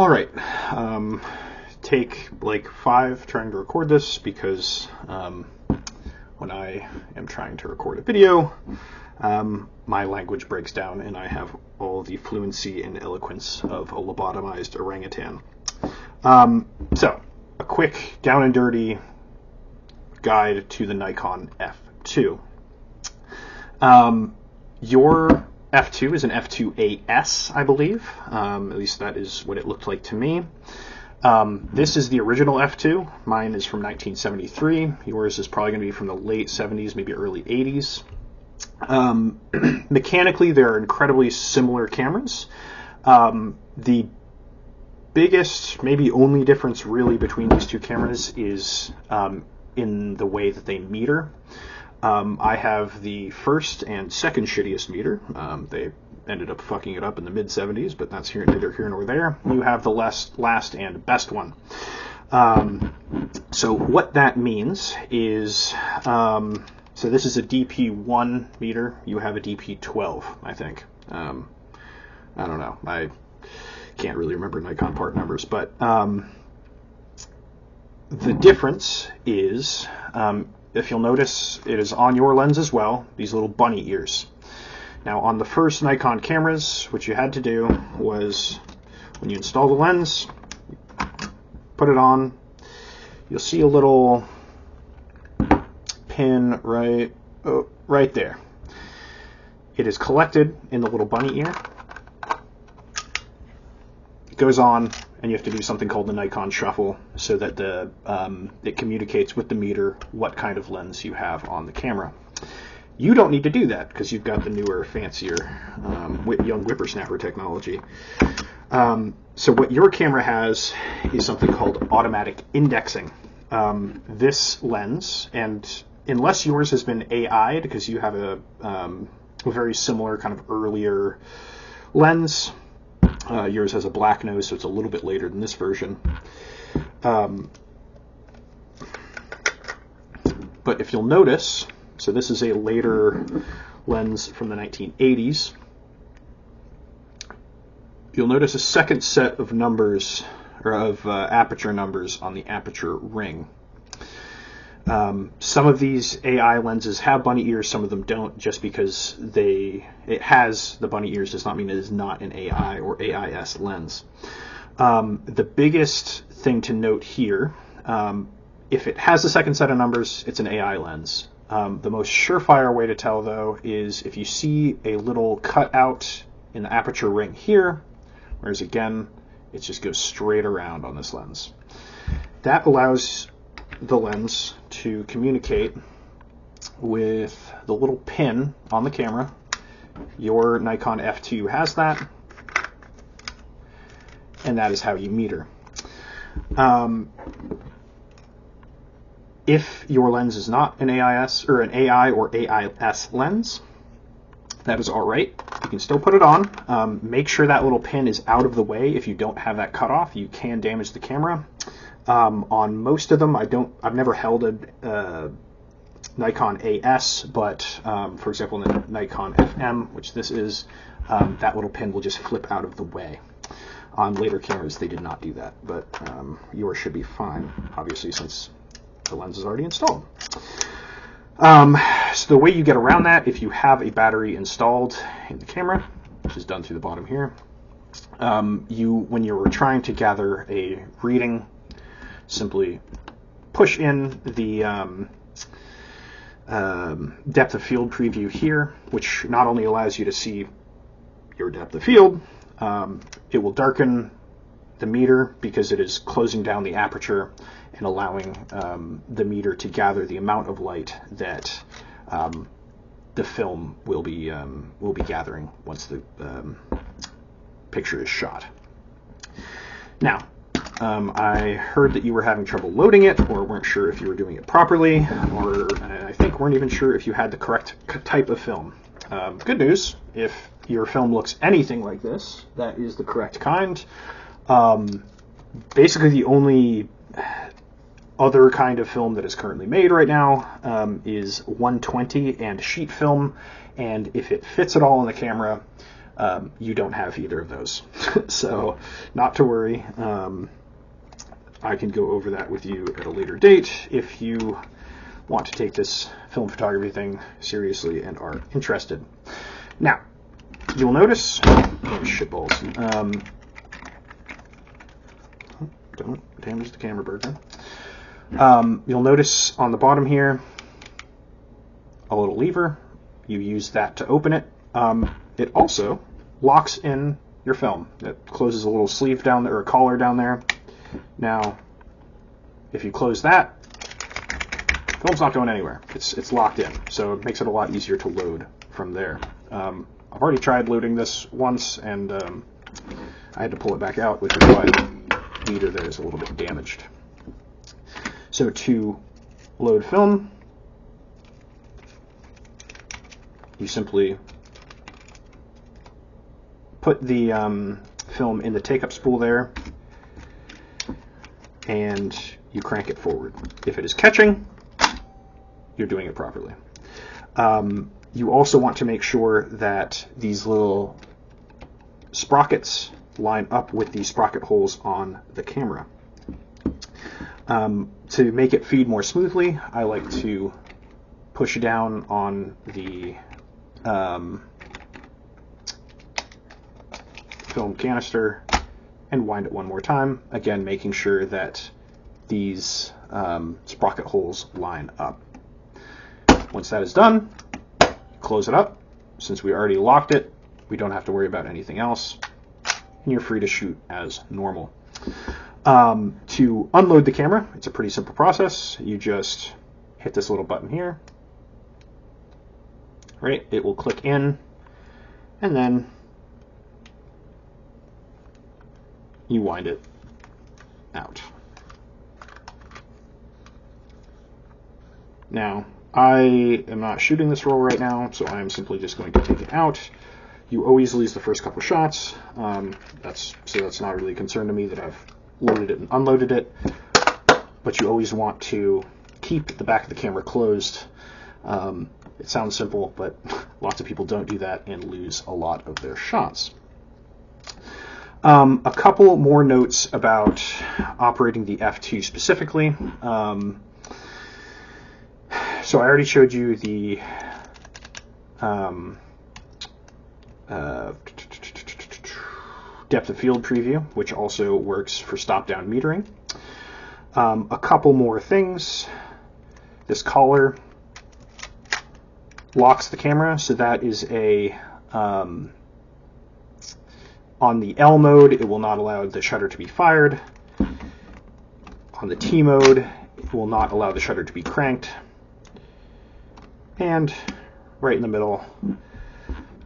All right. Take like 5 trying to record this because when I am trying to record a video, my language breaks down and I have all the fluency and eloquence of a lobotomized orangutan. So, a quick down and dirty guide to the Nikon F2. Your F2 is an F2AS, I believe. At least that is what it looked like to me. This is the original F2. Mine is from 1973. Yours is probably going to be from the late 70s, maybe early 80s. Mechanically, they're incredibly similar cameras. The biggest, maybe only difference really between these two cameras is in the way that they meter. I have the first and second shittiest meter. They ended up fucking it up in the mid-70s, but that's neither here nor there. You have the last and best one. So what that means is, so this is a DP1 meter. You have a DP12, I think. I don't know. I can't really remember Nikon part numbers, but the difference is, if you'll notice, it is on your lens as well, these little bunny ears. Now, on the first Nikon cameras, what you had to do was, when you install the lens, put it on, you'll see a little pin right there. It is collected in the little bunny ear. It goes on, and you have to do something called the Nikon shuffle so that it communicates with the meter what kind of lens you have on the camera. You don't need to do that because you've got the newer, fancier young whippersnapper technology. So what your camera has is something called automatic indexing. This lens, and unless yours has been AI'd because you have a very similar kind of earlier lens, yours has a black nose, so it's a little bit later than this version. But if you'll notice, so this is a later lens from the 1980s. You'll notice a second set of numbers, or of aperture numbers on the aperture ring. Some of these AI lenses have bunny ears, some of them don't. Just because it has the bunny ears does not mean it is not an AI or AIS lens. The biggest thing to note here, if it has a second set of numbers, it's an AI lens. The most surefire way to tell, though, is if you see a little cutout in the aperture ring here, whereas again, it just goes straight around on this lens. That allows the lens to communicate with the little pin on the camera. Your Nikon F2 has that, and that is how you meter. If your lens is not an AIS or an AI or AIS lens, that is all right. You can still put it on. Make sure that little pin is out of the way. If you don't have that cut off, you can damage the camera. On most of them, I've never held a Nikon AS, but for example, in the Nikon FM, which this is, that little pin will just flip out of the way. On later cameras, they did not do that, but yours should be fine, obviously, since the lens is already installed. So the way you get around that, if you have a battery installed in the camera, which is done through the bottom here, when you're trying to gather a reading, simply push in the depth of field preview here, which not only allows you to see your depth of field, it will darken the meter because it is closing down the aperture and allowing the meter to gather the amount of light that the film will be gathering once the picture is shot. Now, I heard that you were having trouble loading it, or weren't sure if you were doing it properly, or I think weren't even sure if you had the correct type of film. Good news, if your film looks anything like this, that is the correct kind. Basically, the only other kind of film that is currently made right now is 120 and sheet film, and if it fits at all in the camera, You don't have either of those. So not to worry. I can go over that with you at a later date if you want to take this film photography thing seriously and are interested. Now, you'll notice, shitballs, don't damage the camera, Berger. You'll notice on the bottom here a little lever. You use that to open it. It also locks in your film. It closes a little sleeve down there, or a collar down there. Now, if you close that, film's not going anywhere. It's locked in, so it makes it a lot easier to load from there. I've already tried loading this once, and I had to pull it back out, which is why the leader there is a little bit damaged. So to load film, you simply put the film in the take-up spool there, and you crank it forward. If it is catching, you're doing it properly. You also want to make sure that these little sprockets line up with the sprocket holes on the camera. To make it feed more smoothly, I like to push down on the film canister and wind it one more time, again making sure that these sprocket holes line up. Once that is done, close it up. Since we already locked it, we don't have to worry about anything else, and you're free to shoot as normal. To unload the camera, it's a pretty simple process. You just hit this little button here, right? It will click in, and then you wind it out. Now, I am not shooting this roll right now, so I am simply just going to take it out. You always lose the first couple shots. That's not really a concern to me that I've loaded it and unloaded it. But you always want to keep the back of the camera closed. It sounds simple, but lots of people don't do that and lose a lot of their shots. A couple more notes about operating the F2 specifically. So I already showed you the depth of field preview, which also works for stop-down metering. A couple more things. This collar locks the camera, so that is a on the L mode, it will not allow the shutter to be fired. On the T mode, it will not allow the shutter to be cranked. And right in the middle,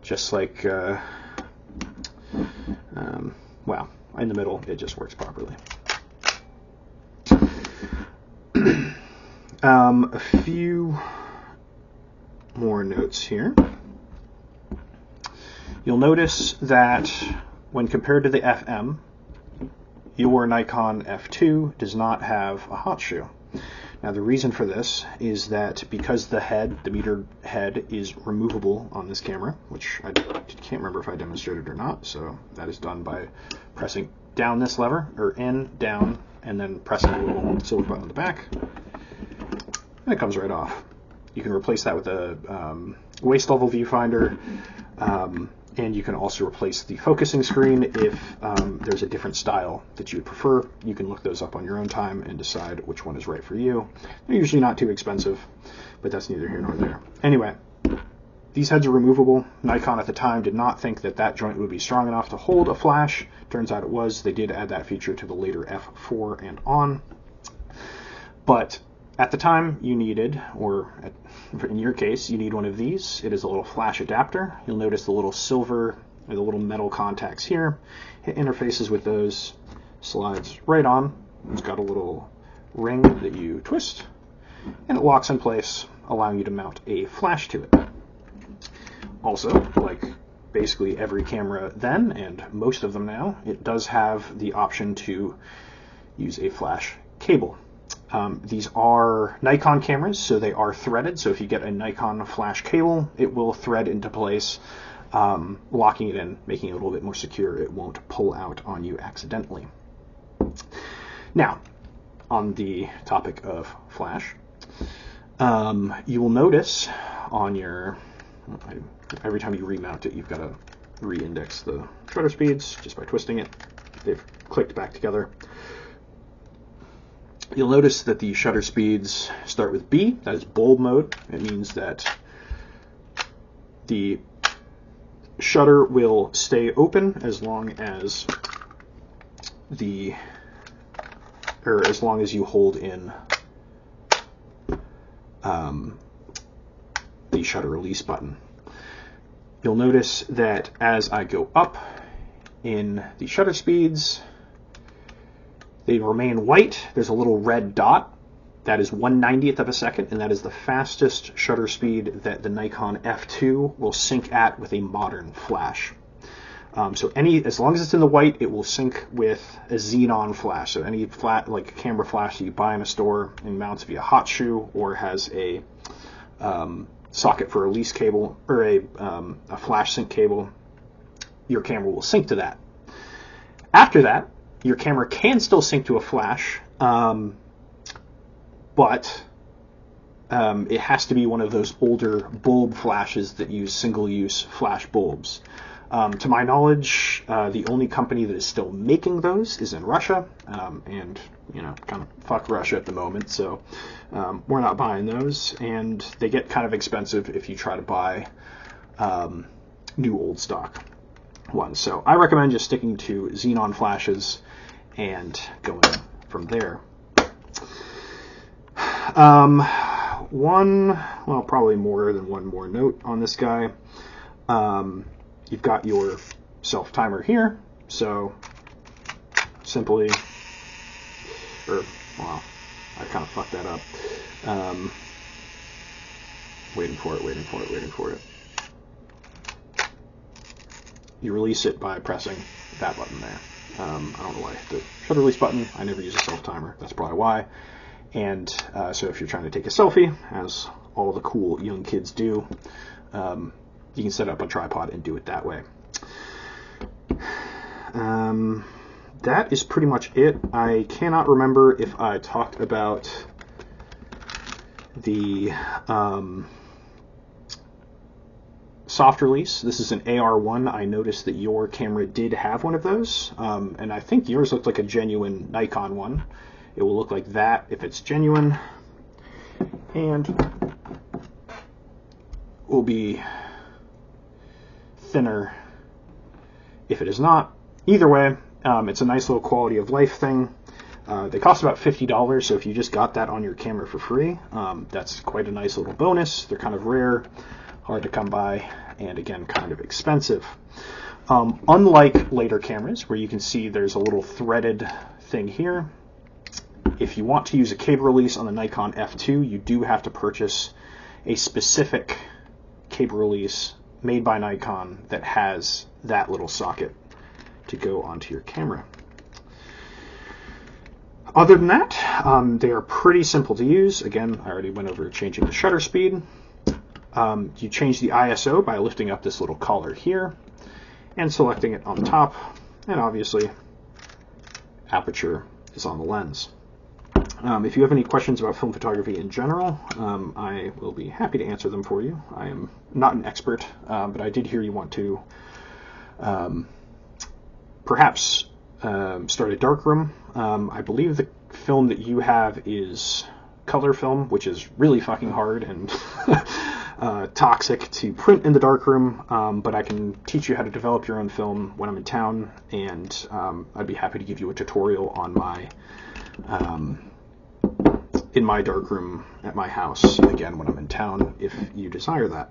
just like, well, in the middle, it just works properly. A few more notes here. You'll notice that when compared to the FM, your Nikon F2 does not have a hot shoe. Now the reason for this is that because the head, the meter head, is removable on this camera, which I can't remember if I demonstrated or not, so that is done by pressing down this lever, or in, down, and then pressing the little silver button on the back, and it comes right off. You can replace that with a waist level viewfinder, and you can also replace the focusing screen if there's a different style that you would prefer. You can look those up on your own time and decide which one is right for you. They're usually not too expensive, but that's neither here nor there. Anyway, these heads are removable. Nikon at the time did not think that that joint would be strong enough to hold a flash. Turns out it was. They did add that feature to the later F4 and on. But at the time, you needed, or in your case, you need one of these. It is a little flash adapter. You'll notice the little silver, or the little metal contacts here. It interfaces with those, slides right on. It's got a little ring that you twist, and it locks in place, allowing you to mount a flash to it. Also, like basically every camera then, and most of them now, it does have the option to use a flash cable. These are Nikon cameras, so they are threaded. So if you get a Nikon flash cable, it will thread into place locking it in, making it a little bit more secure. It won't pull out on you accidentally. Now, on the topic of flash, you will notice on your, every time you remount it, you've got to re-index the shutter speeds just by twisting it. They've clicked back together. You'll notice that the shutter speeds start with B, that is bulb mode. It means that the shutter will stay open as long as you hold in the shutter release button. You'll notice that as I go up in the shutter speeds, they remain white. There's a little red dot. That is 1/90th of a second, and that is the fastest shutter speed that the Nikon F2 will sync at with a modern flash. So as long as it's in the white, it will sync with a xenon flash. So any like a camera flash that you buy in a store and mounts via hot shoe or has a socket for a release cable or a flash sync cable, your camera will sync to that. After that, your camera can still sync to a flash, but it has to be one of those older bulb flashes that use single-use flash bulbs. To my knowledge, the only company that is still making those is in Russia, and kind of fuck Russia at the moment, so we're not buying those, and they get kind of expensive if you try to buy new old stock ones. So I recommend just sticking to xenon flashes and going from there. Probably more than one more note on this guy. You've got your self timer here, so simply, I kind of fucked that up. Waiting for it. You release it by pressing that button there. I don't know why. The shutter release button, I never use a self timer. That's probably why. And so if you're trying to take a selfie, as all the cool young kids do, you can set up a tripod and do it that way. That is pretty much it. I cannot remember if I talked about the soft release. This is an AR1. I noticed that your camera did have one of those, and I think yours looked like a genuine Nikon one. It will look like that if it's genuine, and will be thinner if it is not. Either way, it's a nice little quality of life thing. They cost about $50, so if you just got that on your camera for free, that's quite a nice little bonus. They're kind of rare, hard to come by, and again, kind of expensive. Unlike later cameras, where you can see there's a little threaded thing here, if you want to use a cable release on the Nikon F2, you do have to purchase a specific cable release made by Nikon that has that little socket to go onto your camera. Other than that, they are pretty simple to use. Again, I already went over changing the shutter speed. You change the ISO by lifting up this little collar here and selecting it on the top, and obviously aperture is on the lens. If you have any questions about film photography in general, I will be happy to answer them for you. I am not an expert, but I did hear you want to perhaps start a darkroom. I believe the film that you have is color film, which is really fucking hard and toxic to print in the darkroom, but I can teach you how to develop your own film when I'm in town, and I'd be happy to give you a tutorial on my in my darkroom at my house, again, when I'm in town, if you desire that.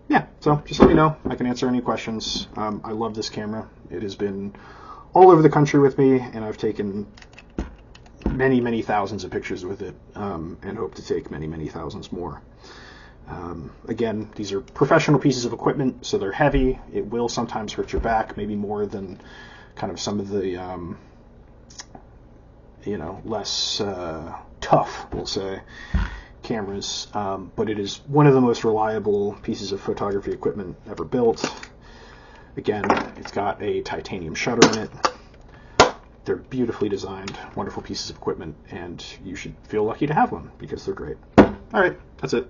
Yeah, so just let me know. I can answer any questions. I love this camera. It has been all over the country with me, and I've taken many, many thousands of pictures with it, and hope to take many, many thousands more. Again, these are professional pieces of equipment, so they're heavy. It will sometimes hurt your back, maybe more than kind of some of the less tough, we'll say, cameras, but it is one of the most reliable pieces of photography equipment ever built. Again, it's got a titanium shutter in it. They're beautifully designed, wonderful pieces of equipment, and you should feel lucky to have one because they're great. All right, that's it.